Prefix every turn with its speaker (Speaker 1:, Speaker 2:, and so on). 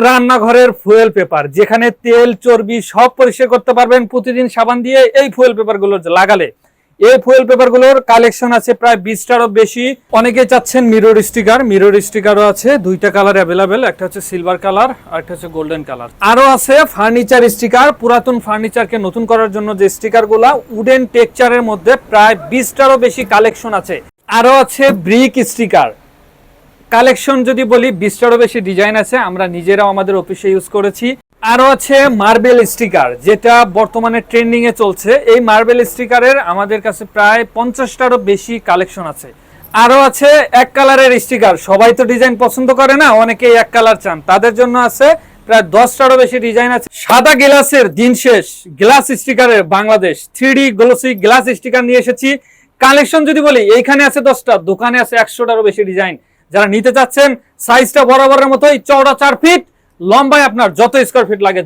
Speaker 1: রান্নাঘরের fuel paper, যেখানে তেল চর্বি সব পরিষ্কার করতে পারবেন প্রতিদিন সাবান দিয়ে। এই ফুয়েল পেপার গুলো লাগালে এই ফুয়েল পেপার গুলোর কালেকশন আছে প্রায় 20টারও বেশি। অনেকে চাচ্ছেন মিরর স্টিকারও আছে, দুইটা কালার অ্যাভেলেবেল, একটা হচ্ছে সিলভার কালার আর একটা হচ্ছে গোল্ডেন কালার। আরো আছে ফার্নিচার স্টিকার, পুরাতন ফার্নিচারকে নতুন করার জন্য যে স্টিকার গুলা উডেন টেক্সচারের মধ্যে প্রায় 20টারও বেশি কালেকশন আছে। আরো আছে ব্রিক স্টিকার কালেকশন, যদি বলি 20টারও বেশি ডিজাইন আছে, আমরা নিজেরাও আমাদের অফিসে ইউজ করেছি। আরো আছে মার্বেল স্টিকার, যেটা বর্তমানে ট্রেন্ডিং এ চলছে। এই মার্বেল স্টিকারের আমাদের কাছে প্রায় 50টারও বেশি কালেকশন আছে। আরো আছে এক কালারের স্টিকার, সবাই তো ডিজাইন পছন্দ করে না, অনেকে এক কালার চান, তাদের জন্য আছে প্রায় 10টারও বেশি ডিজাইন আছে। সাদা গ্লাসের দিন শেষ গ্লাস স্টিকারের Bangladesh 3D glossy glass sticker নিয়ে এসেছি। কালেকশন যদি বলি, এইখানে আছে 10টা, দোকানে আছে 100টারও বেশি ডিজাইন। যারা নিতে চাচ্ছেন, সাইজটা বরাবরের মতোই, চওড়া 4 ফিট, লম্বায় আপনার যত স্কয়ার ফিট লাগে